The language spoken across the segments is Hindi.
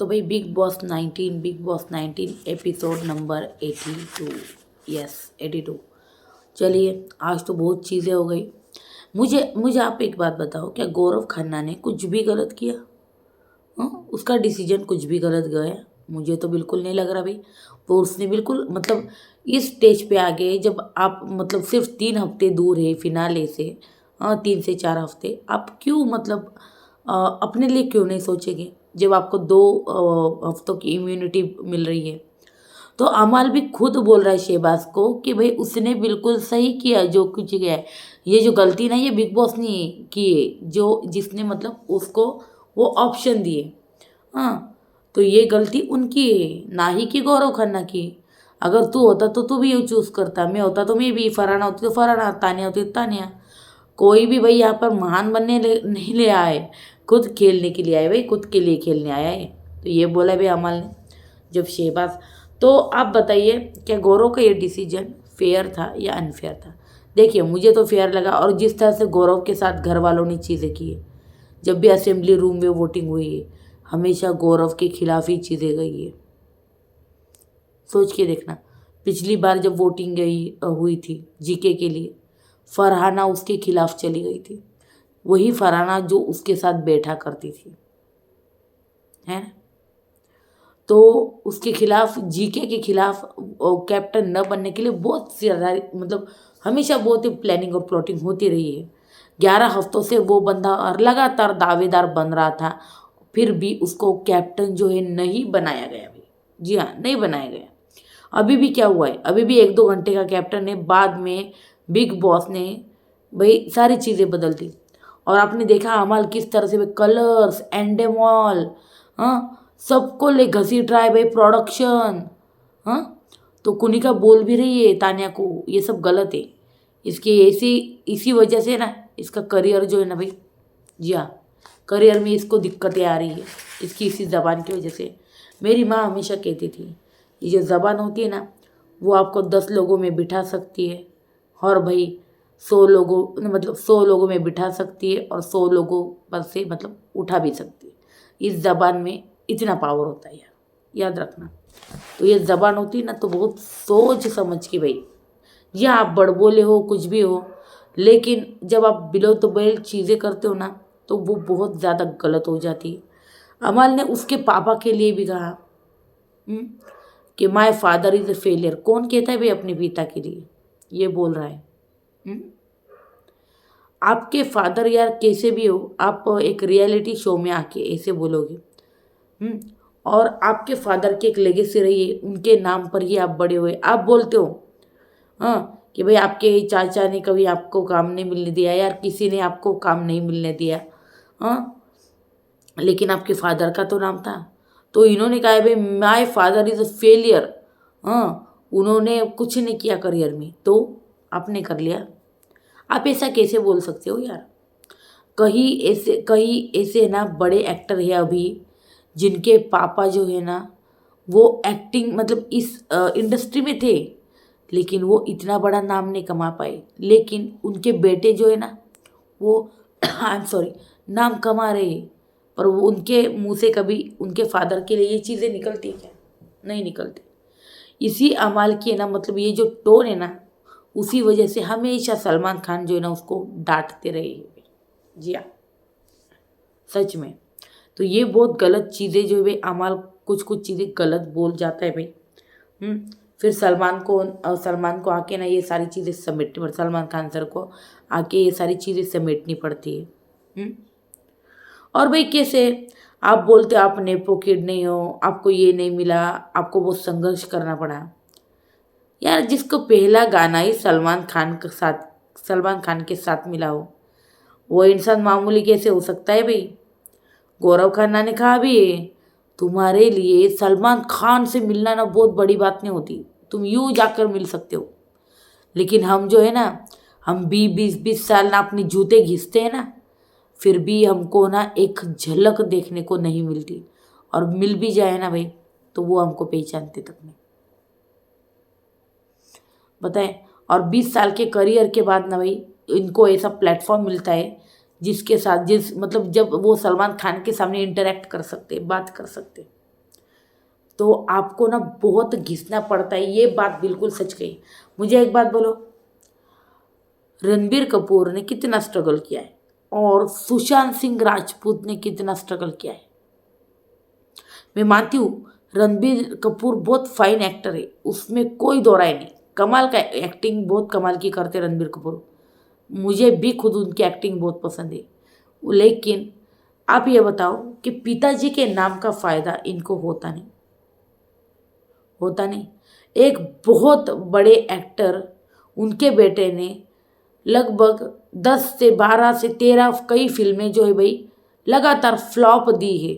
तो भाई big boss 19 episode number 82। Yes 82। चलिए आज तो बहुत चीज़ें हो गई। मुझे मुझे आप एक बात बताओ, क्या गौरव खन्ना ने कुछ भी गलत किया? उसका डिसीजन कुछ भी गलत गया? मुझे तो बिल्कुल नहीं लग रहा भाई। वो उसने बिल्कुल मतलब इस स्टेज पे आ गए जब आप मतलब सिर्फ 3 हफ्ते दूर है फिनाले से। 3 से 4 हफ्ते आप क्यों मतलब अपने लिए क्यों नहीं सोचेंगे जब आपको 2 हफ्तों की इम्यूनिटी मिल रही है? तो अमाल भी खुद बोल रहा है शहबाज को कि भाई उसने बिल्कुल सही किया जो कुछ किया है। ये जो गलती ना ये बिग बॉस ने की है, जो जिसने मतलब उसको वो ऑप्शन दिए। हाँ, तो ये गलती उनकी है ना ही कि गौरव खन्ना की। अगर तू होता तो तू भी ये चूज करता, मैं होता तो मैं भी, फरहाना होती तो फरहाना, तानिया होती तो तानिया। कोई भी भाई यहाँ पर महान बनने नहीं ले आए, खुद खेलने के लिए आए भाई, खुद के लिए खेलने आया है। तो ये बोला भाई अमल ने जब शहबाज। तो आप बताइए क्या गौरव का ये डिसीजन फेयर था या अनफेयर था? देखिए मुझे तो फेयर लगा, और जिस तरह से गौरव के साथ घर वालों ने चीज़ें की है, जब भी असेंबली रूम में वोटिंग हुई है हमेशा गौरव के खिलाफ ही चीज़ें गई है। सोच के देखना, पिछली बार जब वोटिंग हुई थी जीके के लिए, फरहाना उसके खिलाफ चली गई थी। वही फरहाना जो उसके साथ बैठा करती थी, है ना? तो उसके खिलाफ, जीके के खिलाफ कैप्टन न बनने के लिए बहुत ज़्यादा मतलब हमेशा बहुत ही प्लानिंग और प्लॉटिंग होती रही है। 11 हफ्तों से वो बंदा और लगातार दावेदार बन रहा था, फिर भी उसको कैप्टन जो है नहीं बनाया गया भाई। जी हाँ, नहीं बनाया गया। अभी भी क्या हुआ है, अभी भी 1-2 घंटे का कैप्टन है, बाद में बिग बॉस ने भाई सारी चीज़ें बदल दी। और आपने देखा अमाल किस तरह से कलर्स एंडेमॉल, हाँ, सबको ले घसीट रहा है भाई प्रोडक्शन। हाँ, तो कुनिका बोल भी रही है तान्या को ये सब गलत है। इसकी ऐसी इसी वजह से ना इसका करियर जो है ना भाई, जी हाँ, करियर में इसको दिक्कतें आ रही है इसकी इसी ज़बान की वजह से। मेरी माँ हमेशा कहती थी ये जो ज़बान होती है ना वो आपको 10 लोगों में बिठा सकती है, और भाई 100 लोगों मतलब 100 लोगों में बिठा सकती है और 100 लोगों पर से मतलब उठा भी सकती है। इस ज़बान में इतना पावर होता है यार, याद रखना। तो ये ज़बान होती है ना तो बहुत सोच समझ के भाई, या आप बड़बोले हो कुछ भी हो, लेकिन जब आप बिलो तो बेल चीज़ें करते हो ना तो वो बहुत ज़्यादा गलत हो जाती है। अमल ने उसके पापा के लिए भी कहा कि my father is a failure. कौन कहता है भाई अपने पिता के लिए ये बोल रहा है? हम्म? आपके फादर यार कैसे भी हो, आप एक रियलिटी शो में आके ऐसे बोलोगे? हम्म? और आपके फादर की एक लेगेसी रही है, उनके नाम पर ही आप बड़े हुए, आप बोलते हो हाँ कि भाई आपके चाचा ने कभी आपको काम नहीं मिलने दिया, यार किसी ने आपको काम नहीं मिलने दिया। हाँ, लेकिन आपके फादर का तो नाम था। तो इन्होंने कहा है भाई my father is a failure. हाँ, उन्होंने कुछ नहीं किया करियर में तो आपने कर लिया। आप ऐसा कैसे बोल सकते हो यार? कहीं ऐसे ना बड़े एक्टर है अभी जिनके पापा जो है ना वो एक्टिंग मतलब इस इंडस्ट्री में थे, लेकिन वो इतना बड़ा नाम नहीं कमा पाए। लेकिन उनके बेटे जो है ना वो आई एम सॉरी नाम कमा रहे हैं, पर वो उनके मुंह से कभी उनके फादर के लिए ये चीज़ें निकलती क्या? नहीं निकलती। इसी अमाल की है ना मतलब ये जो टोन है ना उसी वजह से हमेशा सलमान खान जो है ना उसको डांटते रहे हैं। जी हाँ, सच में। तो ये बहुत गलत चीज़ें जो है भाई अमाल कुछ कुछ चीज़ें गलत बोल जाता है भाई। फिर सलमान को आके ना ये सारी चीज़ें समेटनी पड़ती, सलमान खान सर को आके ये सारी चीज़ें समेटनी पड़ती है। और भाई कैसे आप बोलते हो आप नेपो किड नहीं हो, आपको ये नहीं मिला, आपको बहुत संघर्ष करना पड़ा। यार जिसको पहला गाना ही सलमान खान के साथ मिला हो वो इंसान मामूली कैसे हो सकता है भाई? गौरव खन्ना ने कहा भी है तुम्हारे लिए सलमान खान से मिलना ना बहुत बड़ी बात नहीं होती, तुम यूँ जाकर मिल सकते हो। लेकिन हम जो है ना हम 20-20 साल ना अपने जूते घिसते हैं ना, फिर भी हमको ना एक झलक देखने को नहीं मिलती, और मिल भी जाए ना भाई तो वो हमको पहचानते तक नहीं, बताएं। और 20 साल के करियर के बाद ना भाई इनको ऐसा प्लेटफॉर्म मिलता है जिसके साथ जिस मतलब जब वो सलमान खान के सामने इंटरेक्ट कर सकते, बात कर सकते। तो आपको ना बहुत घिसना पड़ता है। ये बात बिल्कुल सच कही। मुझे एक बात बोलो, रणबीर कपूर ने कितना स्ट्रगल किया है और सुशांत सिंह राजपूत ने कितना स्ट्रगल किया है। मैं मानती हूँ रणबीर कपूर बहुत फाइन एक्टर है, उसमें कोई दो राय नहीं। कमाल का एक्टिंग बहुत कमाल की करते रणबीर कपूर। मुझे भी खुद उनकी एक्टिंग बहुत पसंद है। लेकिन आप ये बताओ कि पिताजी के नाम का फ़ायदा इनको होता नहीं, होता नहीं। एक बहुत बड़े एक्टर, उनके बेटे ने लगभग 10 से 12 से 13 कई फिल्में जो है भाई लगातार फ्लॉप दी है,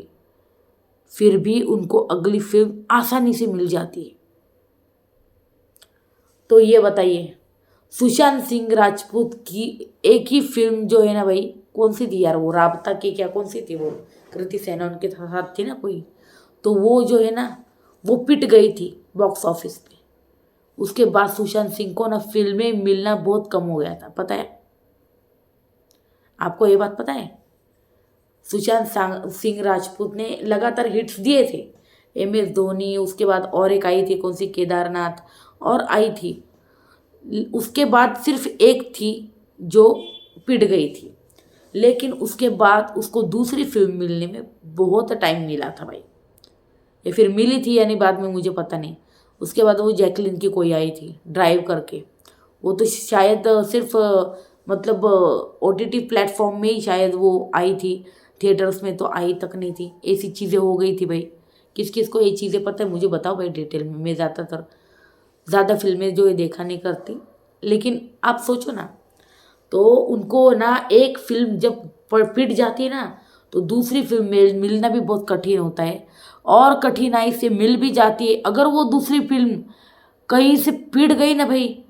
फिर भी उनको अगली फिल्म आसानी से मिल जाती है। तो ये बताइए, सुशांत सिंह राजपूत की एक ही फिल्म जो है ना भाई, कौन सी थी यार वो, राबता की क्या कौन सी थी वो, कृति सेना उनके साथ थी ना कोई, तो वो जो है ना वो पिट गई थी बॉक्स ऑफिस पे। उसके बाद सुशांत सिंह को ना फिल्में मिलना बहुत कम हो गया था, पता है आपको ये बात पता है। सुशांत सिंह राजपूत ने लगातार हिट्स दिए थे, MS धोनी, उसके बाद और एक आई थी कौन सी, केदारनाथ, और आई थी। उसके बाद सिर्फ एक थी जो पिट गई थी, लेकिन उसके बाद उसको दूसरी फिल्म मिलने में बहुत टाइम मिला था भाई। ये फिर मिली थी यानी बाद में, मुझे पता नहीं। उसके बाद वो जैकलिन की कोई आई थी ड्राइव करके, वो तो शायद सिर्फ मतलब OTT प्लेटफॉर्म में ही शायद वो आई थी, थिएटर्स में तो आई तक नहीं थी। ऐसी चीज़ें हो गई थी भाई। किस किस को ये चीज़ें पता है मुझे बताओ भाई डिटेल में। मैं ज़्यादा फिल्में जो है देखा नहीं करती, लेकिन आप सोचो ना, तो उनको ना एक फिल्म जब पिट जाती है ना, तो दूसरी फिल्म मिलना भी बहुत कठिन होता है, और कठिनाई से मिल भी जाती है। अगर वो दूसरी फिल्म कहीं से पिट गई ना भाई,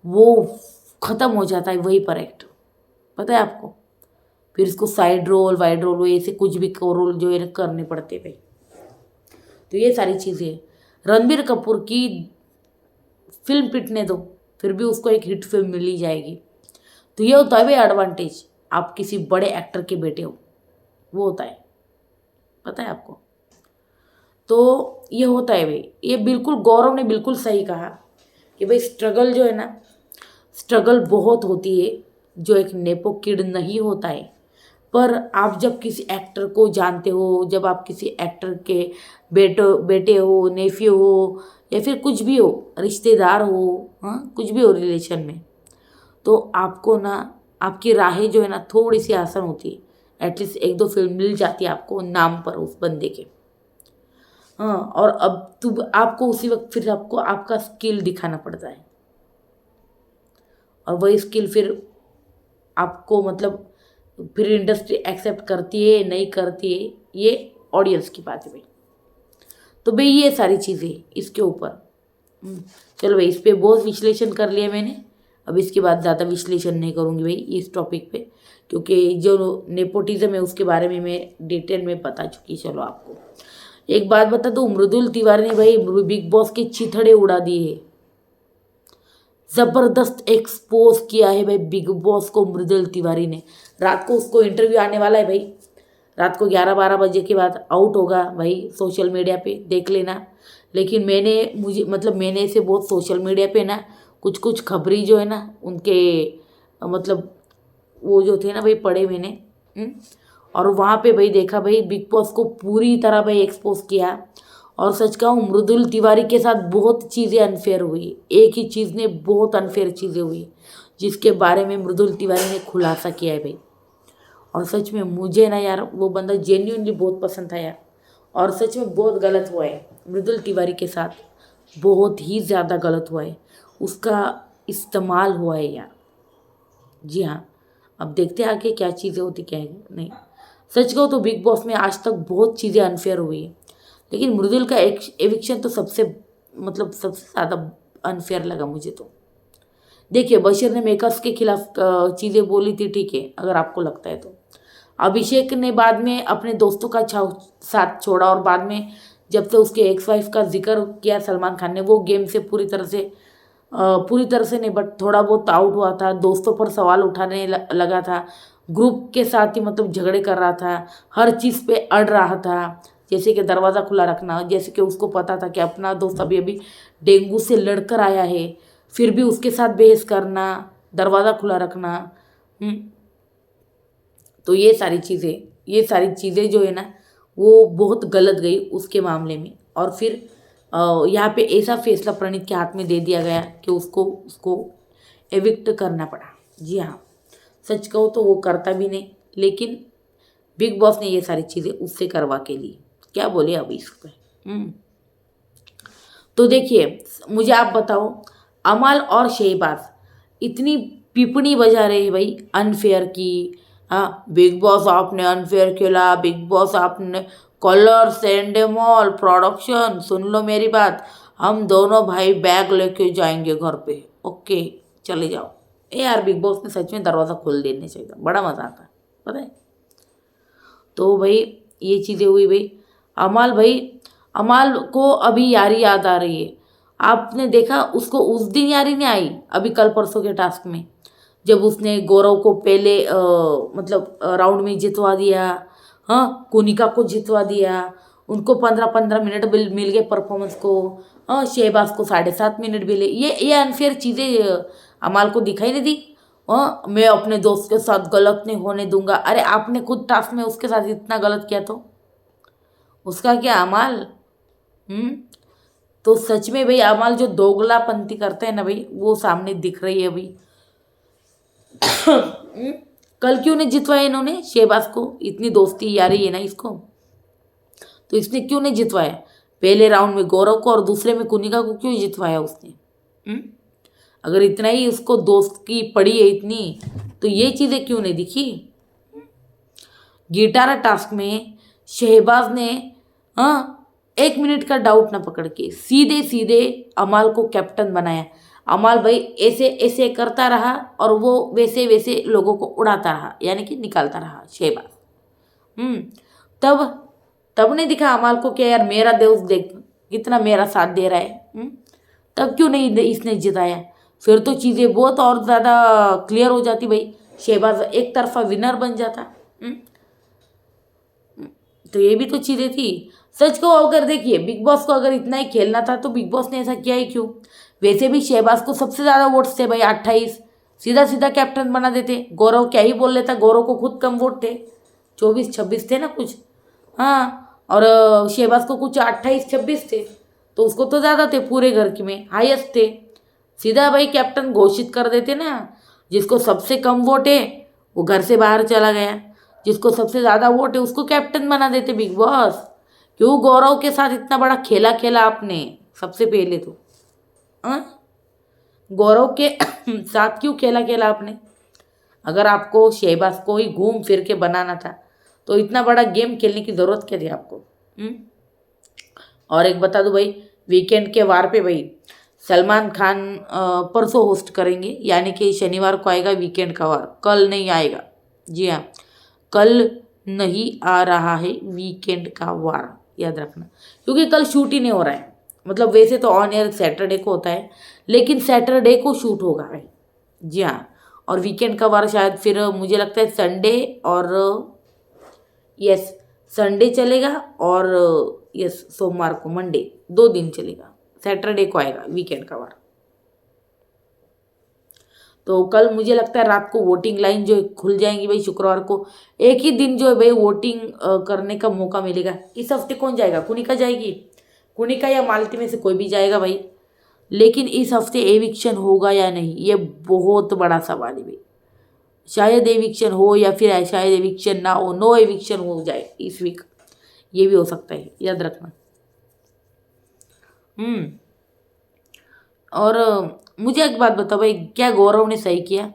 वो ख़त्म हो जाता है वहीं पर एक्ट, पता है आपको। फिर इसको साइड रोल वाइड रोल ऐसे कुछ भी रोल जो है ना करने पड़ते भाई। तो ये सारी चीज़ें, रणबीर कपूर की फिल्म पिटने दो, फिर भी उसको एक हिट फिल्म मिल ही जाएगी। तो ये होता है भाई एडवांटेज, आप किसी बड़े एक्टर के बेटे हो, वो होता है, पता है आपको। तो ये होता है भाई, ये बिल्कुल गौरव ने बिल्कुल सही कहा कि भाई स्ट्रगल जो है ना, स्ट्रगल बहुत होती है, जो एक नेपो किड नहीं होता है। पर आप जब किसी एक्टर को जानते हो, जब आप किसी एक्टर के बेटे हो, नेफ्यू हो, या फिर कुछ भी हो, रिश्तेदार हो, हाँ कुछ भी हो रिलेशन में, तो आपको ना आपकी राहें जो है ना थोड़ी सी आसान होती है। एटलीस्ट एक दो फिल्म मिल जाती है आपको नाम पर उस बंदे के। हाँ, और अब आपको उसी वक्त फिर आपको आपका स्किल दिखाना पड़ता है, और वही स्किल फिर आपको मतलब फिर इंडस्ट्री एक्सेप्ट करती है नहीं करती है, ये ऑडियंस की बात है भाई। तो भाई ये सारी चीज़ें इसके ऊपर। चलो भाई, इस पर बहुत विश्लेषण कर लिया मैंने, अब इसके बाद ज़्यादा विश्लेषण नहीं करूँगी भाई इस टॉपिक पे, क्योंकि जो नेपोटिज्म है उसके बारे में मैं डिटेल में बता चुकी। चलो आपको एक बात बता दूँ, मृदुल तिवारी ने भाई बिग बॉस के चिथड़े उड़ा दिए है, ज़बरदस्त एक्सपोज किया है भाई बिग बॉस को मृदुल तिवारी ने। रात को उसको इंटरव्यू आने वाला है भाई, रात को 11-12 बजे के बाद आउट होगा भाई, सोशल मीडिया पे देख लेना। लेकिन मैंने ऐसे बहुत सोशल मीडिया पे ना कुछ कुछ खबरी जो है ना उनके मतलब वो जो थे ना भाई पढ़े मैंने, और वहाँ पे भाई देखा भाई बिग बॉस को पूरी तरह भाई एक्सपोज किया। और सच कहूँ मृदुल तिवारी के साथ बहुत चीज़ें अनफेयर हुई, एक ही चीज़ ने बहुत अनफेयर चीज़ें हुई जिसके बारे में मृदुल तिवारी ने खुलासा किया है भाई। और सच में मुझे ना यार वो बंदा जेन्युइनली बहुत पसंद था यार, और सच में बहुत गलत हुआ है मृदुल तिवारी के साथ, बहुत ही ज़्यादा गलत हुआ है, उसका इस्तेमाल हुआ है यार। जी हाँ, अब देखते हैं आगे क्या चीज़ें होती क्या है नहीं। सच कहूँ तो बिग बॉस में आज तक बहुत चीज़ें अनफेयर हुई है, लेकिन मृदुल का एविक्शन तो सबसे ज़्यादा अनफेयर लगा मुझे। तो देखिए, बशीर ने मेकर्स के खिलाफ चीज़ें बोली थी, ठीक है अगर आपको लगता है तो। अभिषेक ने बाद में अपने दोस्तों का साथ छोड़ा, और बाद में जब से उसके एक्स वाइफ का जिक्र किया सलमान खान ने, वो गेम से पूरी तरह से नहीं बट थोड़ा बहुत आउट हुआ था, दोस्तों पर सवाल उठाने लगा था, ग्रुप के साथ ही मतलब झगड़े कर रहा था, हर चीज़ पे अड़ रहा था, जैसे कि दरवाज़ा खुला रखना, जैसे कि उसको पता था कि अपना दोस्त अभी अभी डेंगू से लड़कर आया है, फिर भी उसके साथ बहस करना, दरवाज़ा खुला रखना। तो ये सारी चीज़ें जो है ना, वो बहुत गलत गई उसके मामले में। और फिर यहाँ पे ऐसा फैसला प्रणीत के हाथ में दे दिया गया कि उसको उसको एविक्ट करना पड़ा। जी हाँ, सच कहो तो वो करता भी नहीं, लेकिन बिग बॉस ने ये सारी चीज़ें उससे करवा के ली। क्या बोले अभी इस पर। तो देखिए, मुझे आप बताओ, अमल और शहबाज इतनी पिपणी बजा रहे हैं भाई अनफेयर की। हाँ, बिग बॉस आपने अनफेयर खेला, बिग बॉस आपने कलर सेंडेमॉल प्रोडक्शन, सुन लो मेरी बात, हम दोनों भाई बैग लेके जाएंगे घर पे, ओके चले जाओ। ए यार, बिग बॉस ने सच में दरवाज़ा खोल देने चाहिए, बड़ा मज़ा आता है, पता है। तो भाई ये चीज़ें हुई भाई। अमाल भाई, अमाल को अभी यारी याद आ रही है। आपने देखा उसको उस दिन यारी नहीं आई, अभी कल परसों के टास्क में, जब उसने गौरव को पहले मतलब राउंड में जितवा दिया। हाँ, कुनिका को जितवा दिया, उनको 15-15 मिनट मिल गए परफॉर्मेंस को। हाँ, शहबाज को 7.5 मिनट मिले। ये अनफेयर चीज़ें अमाल को दिखाई नहीं दी। हाँ, मैं अपने दोस्त के साथ गलत नहीं होने दूंगा। अरे आपने खुद टास्क में उसके साथ इतना गलत किया तो उसका क्या अमाल। तो सच में भाई अमाल जो दोगलापंती करते हैं ना भाई, वो सामने दिख रही है अभी। कल क्यों नहीं जितवाया इन्होंने शहबाज को, इतनी दोस्ती यारी है ना इसको, तो इसने क्यों नहीं जितवाया। पहले राउंड में गौरव को और दूसरे में कुनिका को क्यों जितवाया उसने। अगर इतना ही उसको दोस्त की पड़ी है इतनी, तो ये चीज़ें क्यों नहीं दिखी। गिटारा टास्क में शहबाज ने, हाँ, 1 मिनट का डाउट ना पकड़ के सीधे सीधे अमाल को कैप्टन बनाया। अमाल भाई ऐसे ऐसे करता रहा और वो वैसे वैसे लोगों को उड़ाता रहा, यानी कि निकालता रहा शहबाज। तब तब नहीं दिखा अमाल को क्या यार, मेरा दोस्त देख कितना मेरा साथ दे रहा है। तब क्यों नहीं इसने जिताया। फिर तो चीज़ें बहुत और ज़्यादा क्लियर हो जाती भाई, शहबाज एक तरफा विनर बन जाता। तो ये भी तो चीज़ें थी। सच को अगर देखिए, बिग बॉस को अगर इतना ही खेलना था तो बिग बॉस ने ऐसा किया ही क्यों। वैसे भी शहबाज को सबसे ज़्यादा वोट्स थे भाई, 28। सीधा सीधा कैप्टन बना देते। गौरव क्या ही बोल लेता, गौरव को खुद कम वोट थे, 24-26 थे ना कुछ। हाँ, और शहबाज को कुछ 28-26 थे, तो उसको तो ज़्यादा थे, पूरे घर की में हाईएस्ट थे। सीधा भाई कैप्टन घोषित कर देते ना। जिसको सबसे कम वोट है वो घर से बाहर चला गया, जिसको सबसे ज़्यादा वोट है उसको कैप्टन बना देते बिग बॉस। क्यों गौरव के साथ इतना बड़ा खेला खेला आपने सबसे पहले तो। हाँ, गौरव के साथ क्यों खेला खेला आपने। अगर आपको शहबाज को ही घूम फिर के बनाना था तो इतना बड़ा गेम खेलने की ज़रूरत क्या थी आपको। और एक बता दो भाई, वीकेंड के वार पे भाई सलमान खान परसों होस्ट करेंगे, यानी कि शनिवार को आएगा वीकेंड का वार, कल नहीं आएगा। जी हाँ, कल नहीं आ रहा है वीकेंड का वार, याद रखना, क्योंकि कल शूट ही नहीं हो रहा है। मतलब वैसे तो ऑन एयर सैटरडे को होता है, लेकिन सैटरडे को शूट होगा भाई। जी हाँ, और वीकेंड का वार शायद फिर मुझे लगता है संडे और यस संडे चलेगा, और यस सोमवार को मंडे, 2 दिन चलेगा, सैटरडे को आएगा वीकेंड का वार। तो कल मुझे लगता है रात को वोटिंग लाइन जो खुल जाएंगी भाई, शुक्रवार को एक ही दिन जो है भाई वोटिंग करने का मौका मिलेगा। इस हफ्ते कौन जाएगा, कुनिका जाएगी, कुनिका या मालती में से कोई भी जाएगा भाई। लेकिन इस हफ्ते एविक्शन होगा या नहीं, ये बहुत बड़ा सवाल है भाई। शायद एविक्शन हो या फिर शायद एविक्शन ना हो, नो एविक्शन हो जाए इस वीक, ये भी हो सकता है, याद रखना। और मुझे एक बात बताओ भाई, क्या गौरव ने सही किया,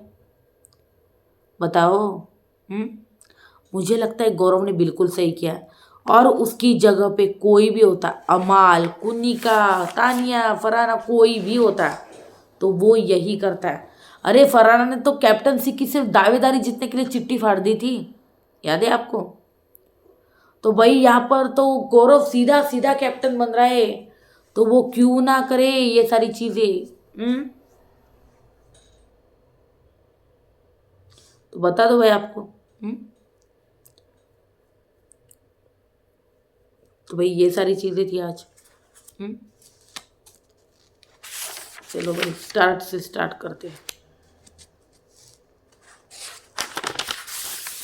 बताओ। मुझे लगता है गौरव ने बिल्कुल सही किया, और उसकी जगह पे कोई भी होता, अमाल, कुनिका, तानिया, फरहाना, कोई भी होता तो वो यही करता है। अरे फरहाना ने तो कैप्टनसी की सिर्फ दावेदारी जीतने के लिए चिट्ठी फाड़ दी थी, याद है आपको। तो भाई यहाँ पर तो गौरव सीधा सीधा कैप्टन बन रहा है, तो वो क्यों ना करे ये सारी चीजें। तो बता दो भाई आपको। तो भाई ये सारी चीज़ें थी आज। चलो भाई स्टार्ट करते हैं।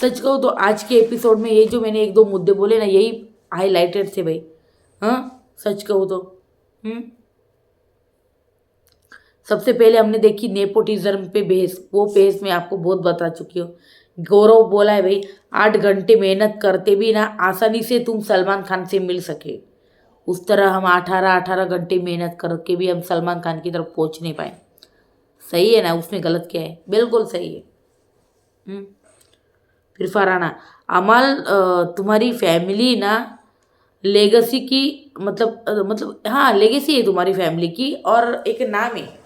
सच कहूँ तो आज के एपिसोड में ये जो मैंने एक दो मुद्दे बोले ना, यही हाईलाइटेड थे भाई। हाँ, सच कहूँ तो सबसे पहले हमने देखी नेपोटिज्म पे बहस। वो बहस मैं आपको बहुत बता चुकी हूँ। गौरव बोला है भाई 8 घंटे मेहनत करते भी ना आसानी से तुम सलमान खान से मिल सके, उस तरह हम 18 घंटे मेहनत करके भी हम सलमान खान की तरफ पहुंच नहीं पाए। सही है ना, उसमें गलत क्या है? बिल्कुल सही है। फिर फरहाना, अमाल तुम्हारी फैमिली ना लेगेसी की, मतलब हाँ लेगेसी है तुम्हारी फैमिली की, और एक नाम है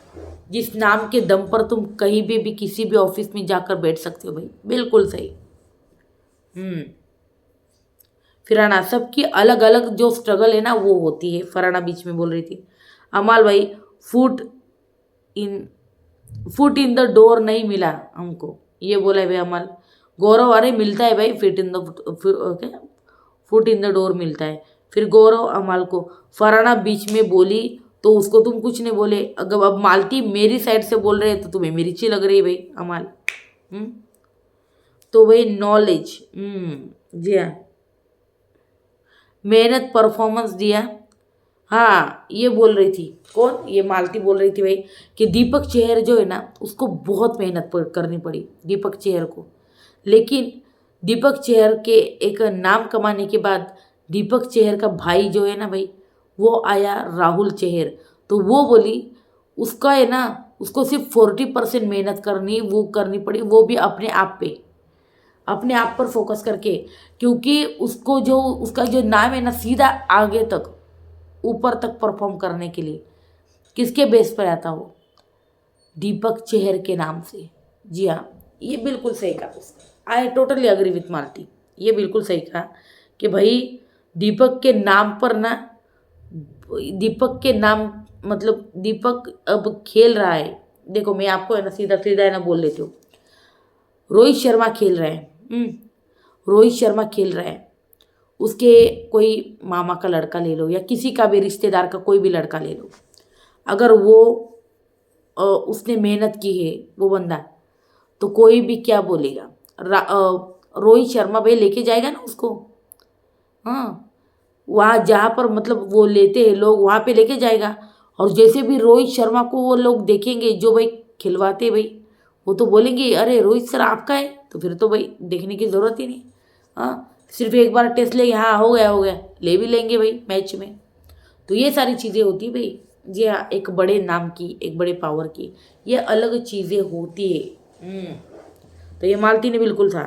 जिस नाम के दम पर तुम कहीं भी किसी भी ऑफिस में जाकर बैठ सकते हो भाई। बिल्कुल सही। फरहाना, सबकी अलग अलग जो स्ट्रगल है ना वो होती है। फरहाना बीच में बोल रही थी। अमाल भाई foot in foot in the door नहीं मिला हमको, ये बोला है भाई अमल। गौरव, अरे मिलता है भाई फुट इन द डोर मिलता है। फिर गौरव अमल को, फरहाना बीच में बोली तो उसको तुम कुछ नहीं बोले। अगर अब मालती मेरी साइड से बोल रहे हैं तो तुम्हें मेरी अच्छी लग रही है भाई अमल। तो भाई नॉलेज, जी हाँ, मेहनत परफॉर्मेंस दिया। हाँ, ये बोल रही थी कौन? ये मालती बोल रही थी भाई कि दीपक चेहर जो है ना उसको बहुत मेहनत करनी पड़ी दीपक चेहर को। लेकिन दीपक चेहर के एक नाम कमाने के बाद दीपक चेहर का भाई जो है ना भाई वो आया राहुल चेहर, तो वो बोली उसका है ना, उसको सिर्फ 40% मेहनत करनी वो करनी पड़ी, वो भी अपने आप पे, अपने आप पर फोकस करके। क्योंकि उसको जो उसका जो नाम है ना सीधा आगे तक ऊपर तक परफॉर्म करने के लिए किसके बेस पर आता? वो दीपक चेहर के नाम से। जी हाँ, ये बिल्कुल सही कहा उसने। आई टोटली अग्री विथ मालती। ये बिल्कुल सही कहा कि भाई दीपक के नाम पर ना, दीपक के नाम मतलब दीपक अब खेल रहा है। देखो मैं आपको है ना सीधा सीधा है ना बोल लेती हूँ। रोहित शर्मा खेल रहे हैं, रोहित शर्मा खेल रहा है, उसके कोई मामा का लड़का ले लो या किसी का भी रिश्तेदार का कोई भी लड़का ले लो, अगर वो उसने मेहनत की है वो बंदा, तो कोई भी क्या बोलेगा? रोहित शर्मा भाई लेके जाएगा ना उसको। हाँ, वहाँ जहाँ पर मतलब वो लेते हैं लोग वहाँ पे लेके जाएगा। और जैसे भी रोहित शर्मा को वो लोग देखेंगे जो भाई खिलवाते भाई, वो तो बोलेंगे अरे रोहित सर आपका है, तो फिर तो भाई देखने की ज़रूरत ही नहीं। हाँ, सिर्फ एक बार टेस्ट लेंगे, हाँ हो गया, ले भी लेंगे भाई मैच में। तो ये सारी चीज़ें होती भाई। जी हाँ, एक बड़े नाम की, एक बड़े पावर की, ये अलग चीज़ें होती है। तो ये मालती ने बिल्कुल था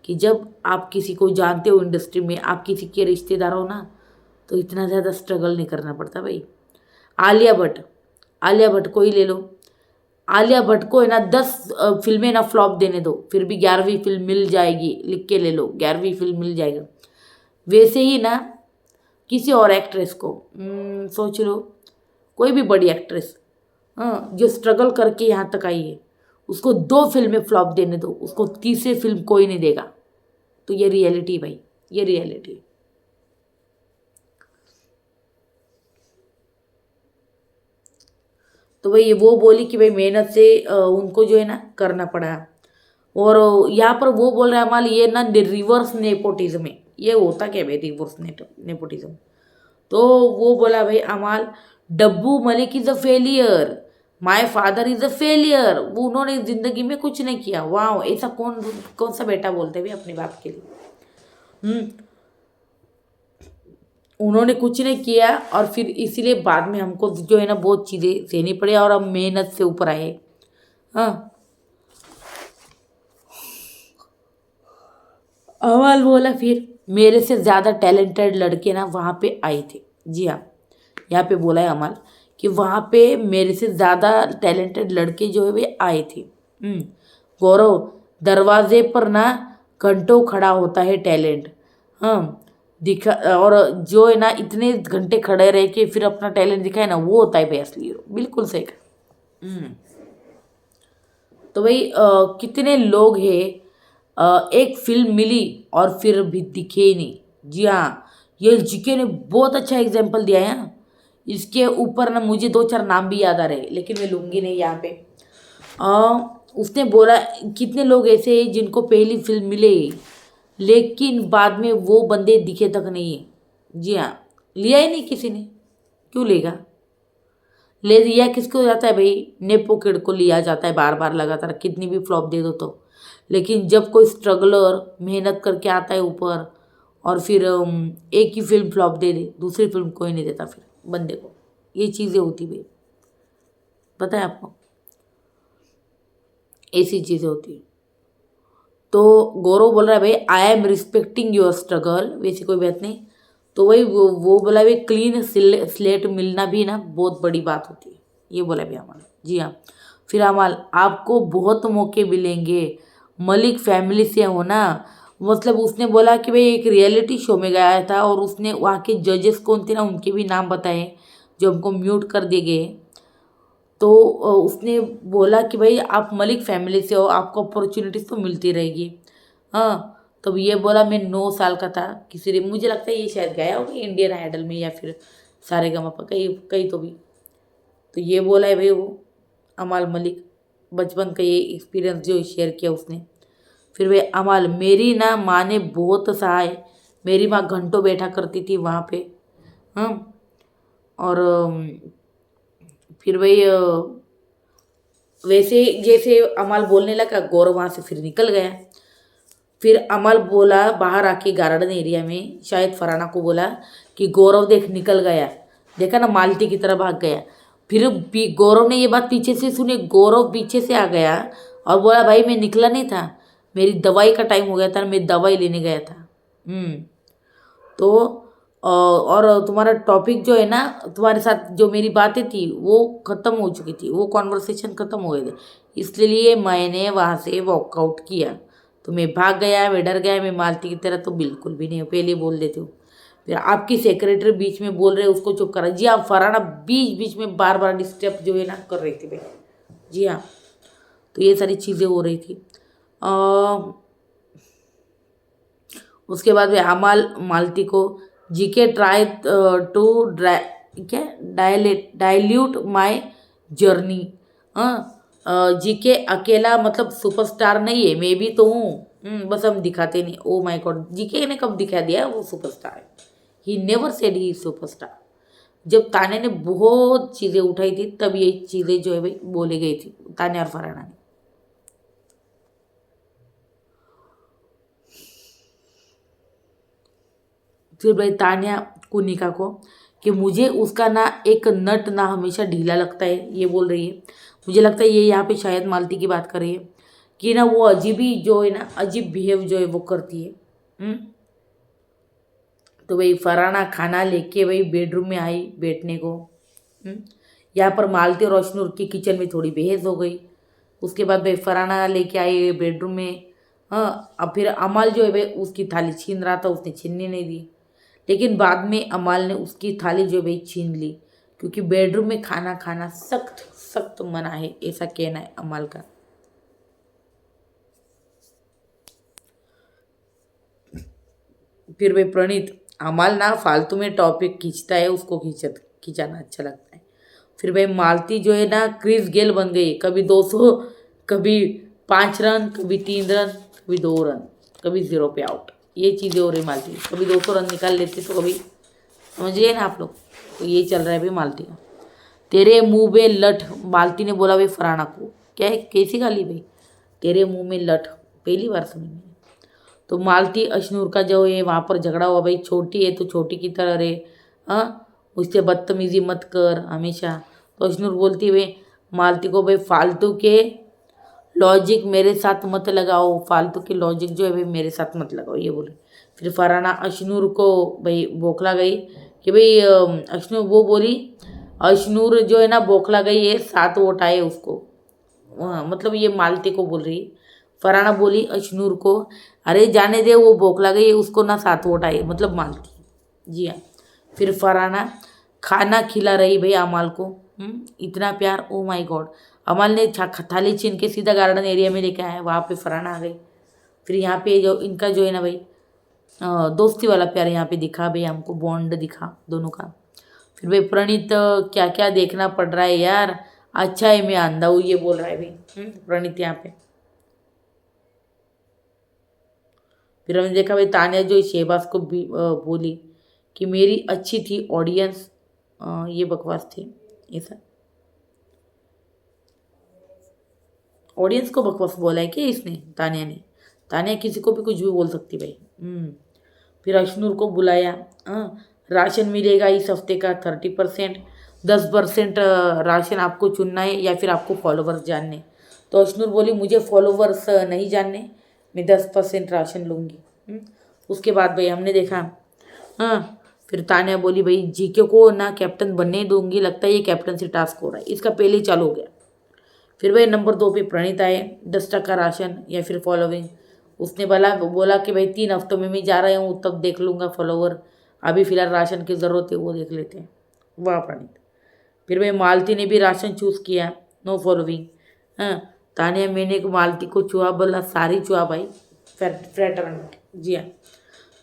कि जब आप किसी को जानते हो इंडस्ट्री में, आप किसी के रिश्तेदार हो ना, तो इतना ज़्यादा स्ट्रगल नहीं करना पड़ता भाई। आलिया भट्ट को ही ले लो। आलिया भट्ट को है ना 10 फिल्में ना फ्लॉप देने दो, फिर भी 11वीं फिल्म मिल जाएगी, लिख के ले लो 11वीं फिल्म मिल जाएगा। वैसे ही ना किसी और एक्ट्रेस को सोच लो, कोई भी बड़ी एक्ट्रेस, हाँ, जो स्ट्रगल करके यहाँ तक आई है, उसको 2 फिल्में फ्लॉप देने दो, उसको तीसरी फिल्म कोई नहीं देगा। तो ये रियलिटी भाई, ये रियलिटी। तो भाई वो बोली कि भाई मेहनत से उनको जो है ना करना पड़ा। और यहाँ पर वो बोल रहा है हमारे ये ना रिवर्स नेपोटिज्म है। ये होता क्या भाई रिवर्स नेपोटिज्म? तो वो बोला भाई Amaal, Dabboo Malik is a failure, my father is a failure, वो उन्होंने ज़िंदगी में कुछ नहीं किया। वाह, ऐसा कौन कौन सा बेटा बोलते भाई अपने बाप के लिए? उन्होंने कुछ नहीं किया और फिर इसीलिए बाद में हमको जो है ना बहुत चीज़ें सहनी पड़ी और हम मेहनत से ऊपर आए। हाँ, अव्वल बोला फिर मेरे से ज़्यादा टैलेंटेड लड़के ना वहाँ पे आए थे। जी हाँ, यहाँ पे बोला है अमल कि वहाँ पे मेरे से ज़्यादा टैलेंटेड लड़के जो है वे आए थे। गौरव, दरवाजे पर ना घंटों खड़ा होता है टैलेंट। हाँ, दिखा, और जो है ना इतने घंटे खड़े रह के फिर अपना टैलेंट दिखाए ना, वो होता है भाई असली हीरो। बिल्कुल सही कहा। तो भाई कितने लोग हैं एक फिल्म मिली और फिर भी दिखे ही नहीं। जी हाँ, ये जीके ने बहुत अच्छा एग्जाम्पल दिया है। इसके ऊपर ना मुझे दो चार नाम भी याद आ रहे हैं, लेकिन मैं लूँगी नहीं यहाँ पे। उसने बोला कितने लोग ऐसे हैं जिनको पहली फिल्म मिले लेकिन बाद में वो बंदे दिखे तक नहीं है। जी हाँ, लिया ही नहीं किसी ने। क्यों लेगा? ले लिया किसको जाता है भाई? नेपो किड को लिया जाता है बार बार लगातार, कितनी भी फ्लॉप दे दो तो। लेकिन जब कोई स्ट्रगलर मेहनत करके आता है ऊपर और फिर एक ही फिल्म फ्लॉप दे दे, दूसरी फिल्म कोई नहीं देता फिर बंदे को। ये चीज़ें होती भाई, पता है आपको, ऐसी चीज़ें होती है। तो गौरव बोल रहा है भाई I am respecting your struggle, वैसी कोई बात नहीं। तो वही वो बोला भाई क्लीन स्लेट मिलना भी ना बहुत बड़ी बात होती है, ये बोला भाई अमाल। जी हाँ। फिर अमाल आपको बहुत मौके मिलेंगे, मलिक फैमिली से हो ना। मतलब उसने बोला कि भाई एक रियलिटी शो में गया था और उसने वहाँ के जजेस कौन थे ना उनके भी नाम बताए जो हमको म्यूट कर दिए गए। तो उसने बोला कि भाई आप मलिक फैमिली से हो, आपको अपॉर्चुनिटीज़ तो मिलती रहेगी। हाँ, तब ये बोला मैं 9 साल का था किसी ने, मुझे लगता है ये शायद गया होगा इंडियन आइडल में या फिर सारेगामापा कहीं कहीं तो भी। तो ये बोला है भाई वो अमाल मलिक, बचपन का ये एक्सपीरियंस जो शेयर किया उसने। फिर वे अमाल मेरी ना माँ ने बहुत सहाय, मेरी माँ घंटों बैठा करती थी वहाँ पे। हाँ, और फिर भाई वैसे जैसे अमाल बोलने लगा गौरव वहाँ से फिर निकल गया। फिर अमल बोला बाहर आके गार्डन एरिया में, शायद फराना को बोला कि गौरव देख निकल गया, देखा ना मालती की तरह भाग गया। फिर गौरव ने ये बात पीछे से सुनी, गौरव पीछे से आ गया और बोला भाई मैं निकला नहीं था, मेरी दवाई का टाइम हो गया था, मैं दवाई लेने गया था। तो और तुम्हारा टॉपिक जो है ना, तुम्हारे साथ जो मेरी बातें थी वो ख़त्म हो चुकी थी, वो कॉन्वर्सेशन ख़त्म हो गए थे, इसलिए मैंने वहाँ से वॉकआउट किया। तो मैं भाग गया, मैं डर गया, मैं मालती की तरह तो बिल्कुल भी नहीं हूँ, पहले बोल देती हूँ। फिर आपकी सेक्रेटरी बीच में बोल रहे उसको चुप करा। जी हाँ, फराना बीच बीच में बार बार डिस्टर्ब जो है ना कर रही थी भाई। जी हाँ, तो ये सारी चीज़ें हो रही थी। उसके बाद में अमाल मालती को जीके ट्राई टू क्या डायल्यूट माय जर्नी। जीके अकेला मतलब सुपरस्टार नहीं है, मैं भी तो हूँ। बस हम दिखाते नहीं। ओ माय गॉड, जीके ने कब दिखा दिया वो सुपरस्टार है? He never said he superstar. जब ताने ने बहुत चीज़ें उठाई थी तब ये चीज़ें जो है भाई बोली गई थी ताने और फरहाना ने। फिर भाई तान्या कुनिका को कि मुझे उसका ना एक नट ना हमेशा ढीला लगता है, ये बोल रही है। मुझे लगता है ये यहाँ पे शायद मालती की बात कर रही है कि ना वो अजीब ही जो है ना अजीब बिहेव जो है वो करती है। तो भाई फराना खाना लेके भाई बेडरूम में आई बैठने को। यहाँ पर मालती और रोशनूर की किचन में थोड़ी बहस हो गई। उसके बाद भाई फराना लेके आई बेडरूम में। हाँ, अब फिर अमाल जो है भाई उसकी थाली छीन रहा था, उसने छीनने नहीं दी। लेकिन बाद में अमाल ने उसकी थाली जो भाई छीन ली, क्योंकि बेडरूम में खाना खाना सख्त सख्त मना है, ऐसा कहना है अमाल का। फिर भाई प्रणीत, अमाल ना फालतू में टॉपिक खींचता है, उसको खींचाना अच्छा लगता है। फिर भाई मालती जो है ना क्रिस गेल बन गई, कभी 200, कभी 5 रन, कभी 3 रन, कभी 2 रन, कभी 0 पे आउट। ये चीज़ें हो रही मालती, कभी 200 रन निकाल लेती तो कभी, समझिए ना आप लोग। तो ये चल रहा है भाई मालती का। तेरे मुंह में लठ, मालती ने बोला भाई फराना को। क्या है, कैसी गाली भाई? तेरे मुंह में लठ, पहली बार सुनी मैंने। तो मालती अशनूर का जो है वहाँ पर झगड़ा हुआ, भाई छोटी है तो छोटी की तरह रहे, हाँ, उससे बदतमीजी मत कर हमेशा। तो अशनूर बोलती है मालती को भाई फालतू के लॉजिक मेरे साथ मत लगाओ, फालतू के लॉजिक जो है भाई मेरे साथ मत लगाओ, ये बोले। फिर फराना अशनूर को भाई बौखला गई कि भाई अशनूर, वो बोली अशनूर जो है ना बौखला गई है, 7 वोट आए उसको। हाँ, मतलब ये मालती को बोल रही है। फराना बोली अशनूर को अरे जाने दे, वो बौखला गई है, उसको ना 7 वोट आए, मतलब मालती। जी हाँ। फिर फराना खाना खिला रही भाई अमाल को। इतना प्यार, ओ माय गॉड। अमाल ने थाली छीन के सीधा गार्डन एरिया में लेके आया, वहाँ पे फराना आ गई। फिर यहाँ पे जो इनका जो है ना भाई दोस्ती वाला प्यार यहाँ पे दिखा भाई, हमको बॉन्ड दिखा दोनों का। फिर भाई प्रणीत क्या क्या देखना पड़ रहा है यार, अच्छा है मैं अंधा हूँ ये बोल रहा है भाई प्रणीत यहाँ पे। फिर हमने देखा भाई तानिया जो शहबाज को भी बोली कि मेरी अच्छी थी ऑडियंस, ये बकवास थी ऐसा। ऑडियंस को बकवास बोला है क्या इसने, तानिया ने? तानिया किसी को भी कुछ भी बोल सकती भाई। फिर अशनूर को बुलाया। राशन मिलेगा इस हफ्ते का 30%, 10% राशन आपको चुनना है या फिर आपको फॉलोवर्स जानने। तो अशनूर बोली मुझे फॉलोवर्स नहीं जानने, मैं 10% राशन लूँगी। उसके बाद भाई हमने देखा, फिर तानिया बोली भाई जीके को ना कैप्टन बनने ही दूंगी, लगता है ये कैप्टनसी टास्क हो रहा है, इसका पहले ही चालू हो गया। फिर भाई नंबर 2 पे प्रणीत आए, 10% राशन या फिर फॉलोविंग। उसने बोला कि भाई 3 हफ्तों में मैं जा रहा हूँ तब देख लूँगा फॉलोवर, अभी फिलहाल राशन की ज़रूरत है वो देख लेते हैं। वाह प्रणीत। फिर भाई मालती ने भी राशन चूज़ किया, नो फॉलोविंग। तानिया मैंने मालती को चुहा, बोला सारी चुहा भाई फ्रेटरमेंट। जी हाँ।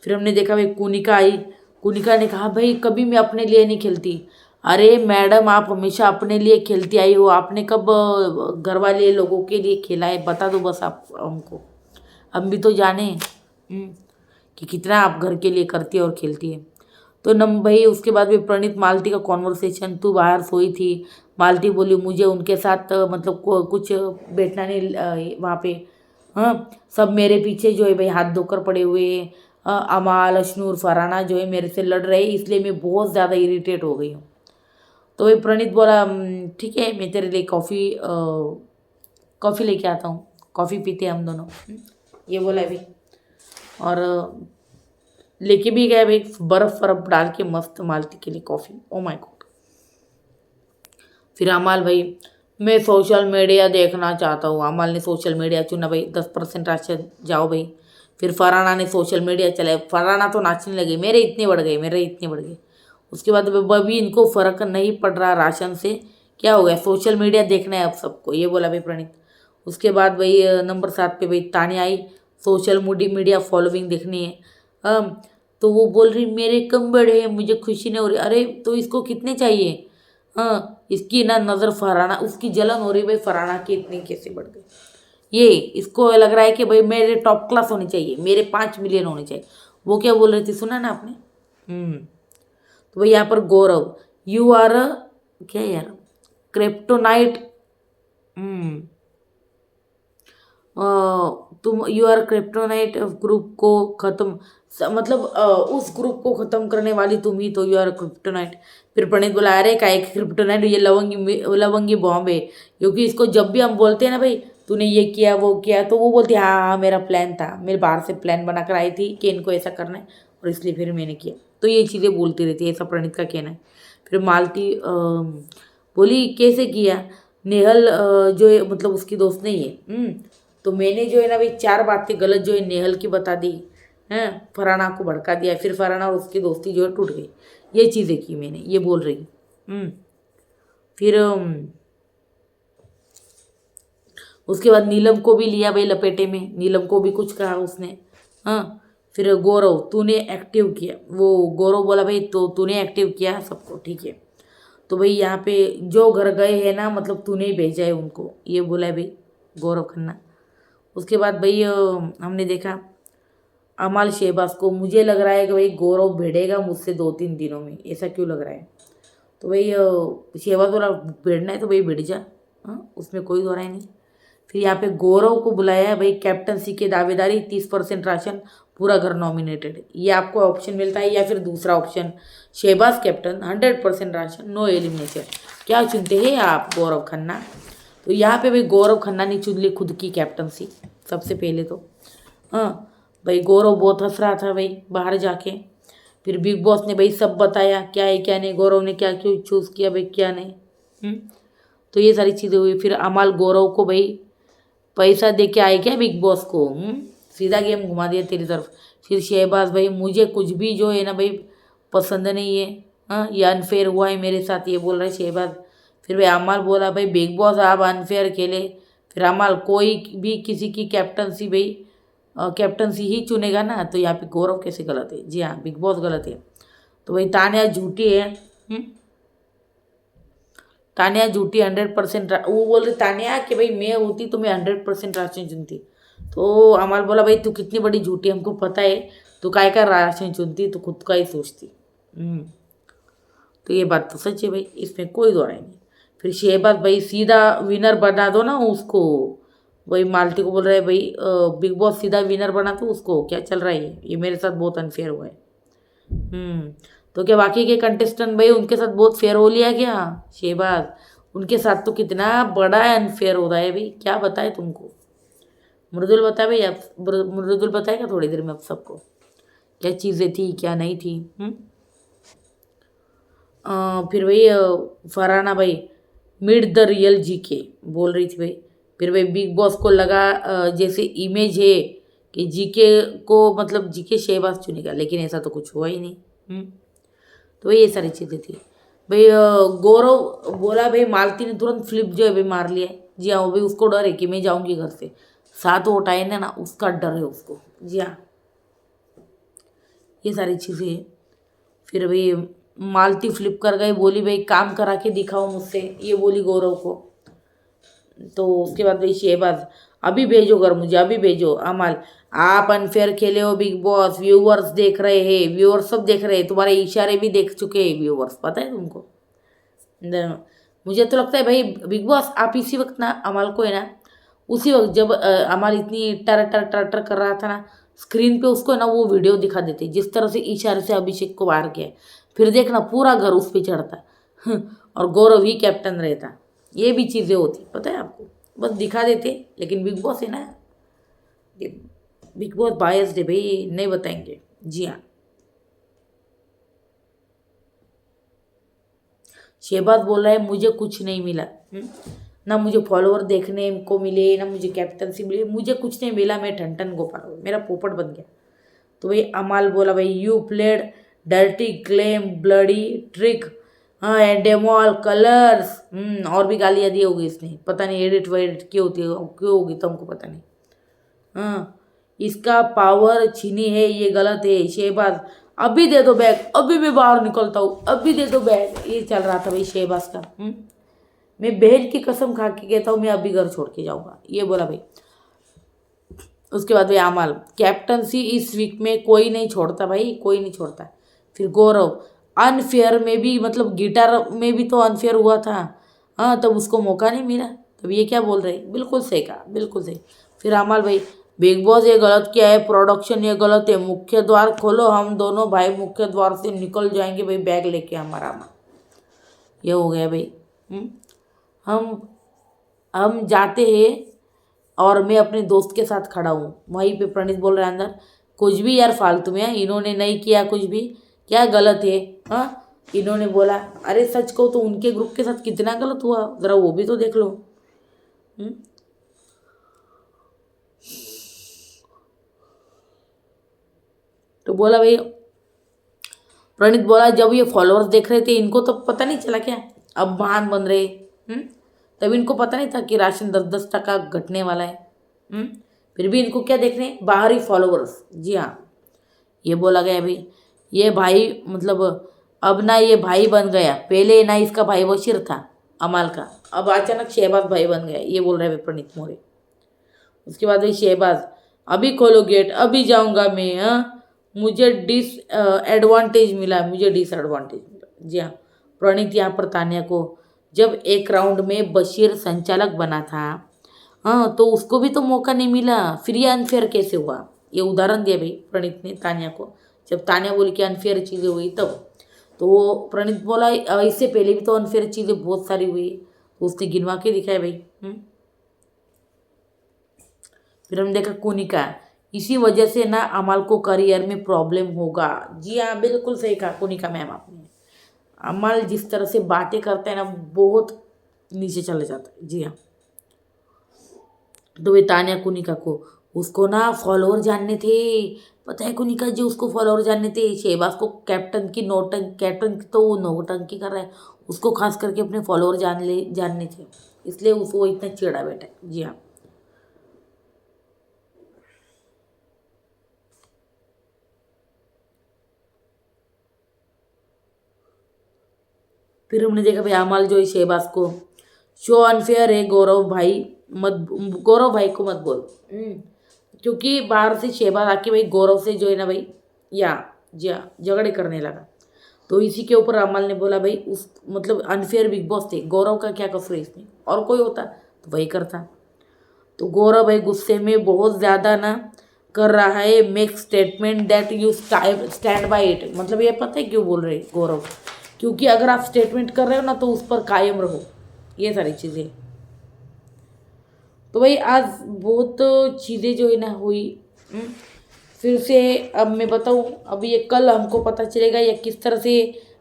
फिर हमने देखा भाई कुनिका आई। कुनिका ने कहा भाई कभी मैं अपने लिए नहीं खेलती। अरे मैडम आप हमेशा अपने लिए खेलती आई हो, आपने कब घर वाले लोगों के लिए खेला है, बता दो बस आप हमको, हम भी तो जाने कि कितना आप घर के लिए करती है और खेलती है। तो नम भाई उसके बाद भी प्रणीत मालती का कॉन्वर्सेशन, तू बाहर सोई थी, मालती बोली मुझे उनके साथ मतलब कुछ बैठना नहीं वहाँ पे। सब मेरे पीछे जो है भाई हाथ धोकर पड़े हुए हैं। अमाल अशनूर फराना जो है मेरे से लड़ रहे हैं, इसलिए मैं बहुत ज़्यादा इरिटेट हो गई हूँ। तो भाई प्रणीत बोला ठीक है मैं तेरे लिए कॉफ़ी लेके आता हूँ, कॉफ़ी पीते हैं हम दोनों। ये बोला भाई, और लेके भी गए भाई बर्फ़ डाल के मस्त मालती के लिए कॉफ़ी। Oh my God. फिर अमाल भाई मैं सोशल मीडिया देखना चाहता हूँ, अमाल ने सोशल मीडिया चुना भाई, 10% राशन जाओ भाई। फिर फराना ने सोशल मीडिया चलाया, फराना तो नाचने लगे, मेरे इतने बढ़ गए, मेरे इतने बढ़ गए। उसके बाद अभी इनको फ़र्क नहीं पड़ रहा राशन से, क्या हो गया सोशल मीडिया देखना है अब सबको, ये बोला भाई प्रणीत। उसके बाद भाई नंबर 7 पे भाई तानिया आई, सोशल मीडिया फॉलोइंग देखनी है। तो वो बोल रही मेरे कम बढ़े हैं, मुझे खुशी नहीं हो रही। अरे तो इसको कितने चाहिए? इसकी ना नज़र फराना, उसकी जलन हो रही भाई फराना की इतनी कैसे बढ़ गई। ये इसको लग रहा है कि भाई मेरे टॉप क्लास होनी चाहिए, मेरे 5 मिलियन होने चाहिए। वो क्या बोल रही थी सुना ना आपने? तो भाई यहाँ पर गौरव, यू आर क्या यार क्रिप्टोनाइट, तुम यू आर क्रिप्टोनाइट ग्रुप को ख़त्म, मतलब उस ग्रुप को ख़त्म करने वाली तुम ही तो, यू आर क्रिप्टोनाइट। फिर प्रणीत बोला अरे का एक क्रिप्टोनाइट, ये लवंगी बॉम्ब है, क्योंकि इसको जब भी हम बोलते हैं ना भाई तूने ये किया वो किया, तो वो बोलती है हाँ हाँ मेरा प्लान था, मेरे बाहर से प्लान बना कर आई थी कि इनको ऐसा करना है और इसलिए फिर मैंने किया। तो ये चीज़ें बोलती रहती है, ऐसा प्रणीत का कहना है। फिर मालती बोली कैसे किया, नेहल जो है मतलब उसकी दोस्त नहीं है। तो मैंने जो है ना भाई 4 बातें गलत जो है नेहल की बता दी हैं, फराना को भड़का दिया, फिर फराना और उसकी दोस्ती जो है टूट गई, ये चीज़ें की मैंने, ये बोल रही। फिर उसके बाद नीलम को भी लिया भाई लपेटे में, नीलम को भी कुछ कहा उसने। फिर गौरव तूने एक्टिव किया, वो गौरव बोला भाई तो तूने एक्टिव किया सबको, ठीक है। तो भाई यहाँ पे जो घर गए हैं ना मतलब तूने ही भेजा है उनको, ये बोला है भाई गौरव खन्ना। उसके बाद भाई हमने देखा अमाल शहबाज को, मुझे लग रहा है कि भाई गौरव भिड़ेगा मुझसे 2-3 दिनों में, ऐसा क्यों लग रहा है? तो भाई शहबाज बोला भिड़ना है तो भाई भिड़ जा, उसमें कोई दो राय नहीं। फिर यहाँ पे गौरव को बुलाया है भाई, कैप्टनसी के दावेदारी 30% राशन, पूरा घर नॉमिनेटेड, ये आपको ऑप्शन मिलता है, या फिर दूसरा option Shahbaz captain 100% ration, no elimination. क्या चुनते हैं आप गौरव खन्ना? तो यहाँ पे भाई गौरव खन्ना ने चुन ली खुद की कैप्टनसी सबसे पहले तो। भाई गौरव बहुत हंस रहा था भाई बाहर जाके। फिर बिग बॉस ने भाई सब बताया क्या है क्या नहीं, गौरव ने क्या क्यों चूज़ किया भाई क्या नहीं। तो ये सारी चीज़ें हुई। फिर अमाल गौरव को भाई पैसा दे के आए क्या बिग बॉस को, सीधा गेम घुमा दिया तेरी तरफ। फिर शहबाज भाई मुझे कुछ भी जो है ना भाई पसंद नहीं है, ये अनफेयर हुआ है मेरे साथ, ये बोल रहे शहबाज। फिर भाई अमाल बोला भाई बिग बॉस आप अनफेयर खेले। फिर अमाल कोई भी किसी की कैप्टनसी भाई कैप्टनसी ही चुनेगा ना, तो यहाँ पे गौरव कैसे गलत है? जी हाँ, बिग बॉस गलत है। तो भाई तान्या झूठी है। तान्या झूठी 100%। वो बोल रही तान्या कि भाई मैं होती तो मैं 100% राशन चुनती। तो अमल बोला भाई तू कितनी बड़ी झूठी हमको पता है, तू काय का राशन चुनती, तो खुद का ही सोचती। तो ये बात तो सच है भाई, इसमें कोई दो राय नहीं। फिर शहबाज भाई सीधा विनर बना दो ना उसको। वही माल्टी को बोल रहा है भाई बिग बॉस सीधा विनर बना तो उसको, क्या चल रहा है ये मेरे साथ बहुत अनफेयर हुआ है। तो क्या बाकी के कंटेस्टेंट भाई उनके साथ बहुत फेयर हो लिया क्या? शहबाज उनके साथ तो कितना बड़ा अनफेयर हो रहा है भाई, क्या बताए तुमको? मृदुल बताए भाई, आप मृदुल बताएगा थोड़ी देर में आप सबको क्या चीज़ें थी क्या नहीं थी। फिर भाई फरहाना भाई मीट द रियल जीके बोल रही थी भाई। फिर भाई बिग बॉस को लगा जैसे इमेज है कि जीके को मतलब जीके शहबाज चुनेगा, लेकिन ऐसा तो कुछ हुआ ही नहीं। तो भाई ये सारी चीज़ें थी भाई। गौरव बोला भाई मालती ने तुरंत फ्लिप जो है भाई मार लिया है। जी हाँ, वो भाई उसको डर है कि मैं जाऊंगी घर से, साथ वोट आए ना उसका डर है उसको। जी हाँ, ये सारी चीज़ें हैं। फिर भाई मालती फ्लिप कर गई, बोली भाई काम करा के दिखाओ मुझसे, ये बोली गौरव को। तो उसके बाद भाई शहबाज अभी भेजो घर मुझे, अभी भेजो। अमल आप अनफेयर खेले हो बिग बॉस, व्यूअर्स देख रहे हैं, व्यूअर्स सब देख रहे हैं, तुम्हारे इशारे भी देख चुके हैं व्यूअर्स, पता है तुमको? मुझे तो लगता है भाई बिग बॉस आप इसी वक्त ना अमल को है ना, उसी वक्त जब अमल इतनी टर टर टर टर कर रहा था ना स्क्रीन पे, उसको है ना वो वीडियो दिखा देते जिस तरह से इशारे से अभिषेक को बाहर किया है। फिर देखना पूरा घर उस पर चढ़ता और गौरव ही कैप्टन रहता। ये भी चीज़ें होती पता है आपको, बस दिखा देते। लेकिन बिग बॉस है ना, ये बिग बॉस बायस्ड है भाई, नहीं बताएंगे। जी हाँ, शहबाज बोल रहा है मुझे कुछ नहीं मिला। ना मुझे फॉलोवर देखने को मिले, ना मुझे कैप्टनसी मिली, मुझे कुछ नहीं मिला, मैं ठन गोपाल हूँ, मेरा पोपट बन गया। तो भाई अमाल बोला भाई you played dirty claim bloody trick, हाँ एंडेमॉल कलर्स। और भी गालियाँ दी होगी इसने, पता नहीं एडिट वेडिट क्यों होती है, क्यों होगी तुमको पता नहीं। हाँ, इसका पावर छीनी है, ये गलत है। शहबाज अभी दे दो बैग, अभी मैं बाहर निकलता हूँ, अभी दे दो बैग, ये चल रहा था भाई शहबाज का। मैं बहन की कसम खा के कहता हूँ मैं अभी घर छोड़ के जाऊँगा, ये बोला भाई। उसके बाद भाई अमल कैप्टनसी इस वीक में कोई नहीं छोड़ता भाई, कोई नहीं छोड़ता। फिर गौरव अनफेयर में भी, मतलब गिटार में भी तो अनफेयर हुआ था। हाँ, तब उसको मौका नहीं मिला, तब ये क्या बोल रहे, बिल्कुल सही कहा, बिल्कुल सही। फिर अमल भाई बिग बॉस ये गलत किया है, प्रोडक्शन ये गलत है, मुख्य द्वार खोलो, हम दोनों भाई मुख्य द्वार से निकल जाएंगे भाई बैग लेके हमारा अमल। ये हो गया भाई। हम हम जाते हैं और मैं अपने दोस्त के साथ खड़ा हूँ, वहीं पे प्रणीत बोल रहा है अंदर कुछ भी यार फालतू में, इन्होंने नहीं किया कुछ भी, क्या गलत है? हाँ, इन्होंने बोला अरे सच कहो तो उनके ग्रुप के साथ कितना गलत हुआ, ज़रा वो भी तो देख लो। तो बोला भाई, प्रणीत बोला जब ये फॉलोअर्स देख रहे थे इनको तो पता नहीं चला क्या, अब महान बन रहे। तब इनको पता नहीं था कि राशन 10-10 टका घटने वाला है। फिर भी इनको क्या देखने, बाहरी फॉलोअर्स। जी हाँ, ये बोला गया भाई ये भाई मतलब अब ना ये भाई बन गया, पहले ना इसका भाई बशीर था अमाल का, अब अचानक शहबाज भाई बन गया, ये बोल रहे हैं प्रणीत मोरे। उसके बाद भाई शहबाज अभी खोलो गेट, अभी जाऊंगा मैं। हाँ, मुझे एडवांटेज मिला, मुझे डिसएडवांटेज मिला। जी हाँ, प्रणीत यहाँ पर तान्या को जब एक राउंड में बशीर संचालक बना था, हाँ तो उसको भी तो मौका नहीं मिला, फिर ये अनफेयर कैसे हुआ? ये उदाहरण दिया भाई प्रणीत ने तान्या को, जब तान्या बोली कि अनफेयर चीज़ें हुई तब। तो वो प्रणीत बोला इससे पहले भी तो अनफेयर चीज़ें बहुत सारी हुई, तो उसने गिनवा के दिखाया भाई। फिर हमने देखा कोनिका, इसी वजह से ना अमल को करियर में प्रॉब्लम होगा। जी हाँ, बिल्कुल सही कहा कोनिका मैम आपने। अमल जिस तरह से बातें करते हैं ना बहुत नीचे चले जाता है। जी हाँ, तो वे तान्या कुनिका को उसको ना फॉलोअर जानने थे, पता है कुनिका जी उसको फॉलोअर जानने थे। शहबाज को कैप्टन की नोटंक, कैप्टन की तो वो नोटंकी कर रहा है, उसको खास करके अपने फॉलोअर जानने थे, इसलिए उसको इतना चिढ़ा बैठा है। जी हाँ, फिर हमने देखा भाई अमल जो है शहबाज को शो अनफेयर है, गौरव भाई को मत बोल। क्योंकि बाहर से शहबाज आके भाई गौरव से जो है ना भाई या जी हाँ झगड़े करने लगा। तो इसी के ऊपर अमल ने बोला भाई उस मतलब अनफेयर बिग बॉस थे, गौरव का क्या कसूर है इसमें, और कोई होता तो वही करता। तो गौरव भाई गुस्से में बहुत ज़्यादा ना कर रहा है, make statement that you stand by it. मतलब ये पता है क्यों बोल रहे गौरव, क्योंकि अगर आप स्टेटमेंट कर रहे हो ना तो उस पर कायम रहो, ये सारी चीज़ें। तो भाई आज बहुत चीज़ें जो है ना हुई। फिर से अब मैं बताऊँ, अब ये कल हमको पता चलेगा या किस तरह से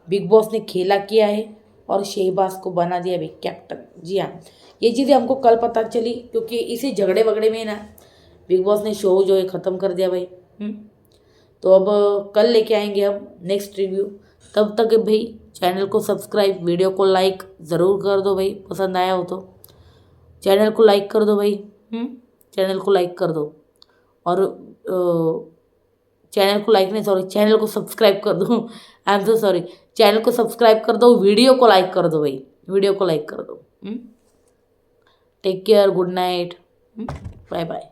बिग बॉस ने खेला किया है और शहबाज को बना दिया भाई कैप्टन। जी हाँ, ये चीज़ें हमको कल पता चली, क्योंकि इसी झगड़े वगड़े में ना बिग बॉस ने शो जो है ख़त्म कर दिया भाई। तो अब कल लेके आएंगे हम नेक्स्ट रिव्यू। तब तक भाई चैनल को सब्सक्राइब, वीडियो को लाइक ज़रूर कर दो भाई, पसंद आया हो तो चैनल को लाइक कर दो भाई। चैनल को लाइक कर दो और चैनल को लाइक नहीं, सॉरी, चैनल को सब्सक्राइब कर दो। I am so sorry, channel को सब्सक्राइब कर दो, वीडियो को लाइक कर दो भाई, वीडियो को लाइक कर दो। Take care, good night, bye bye.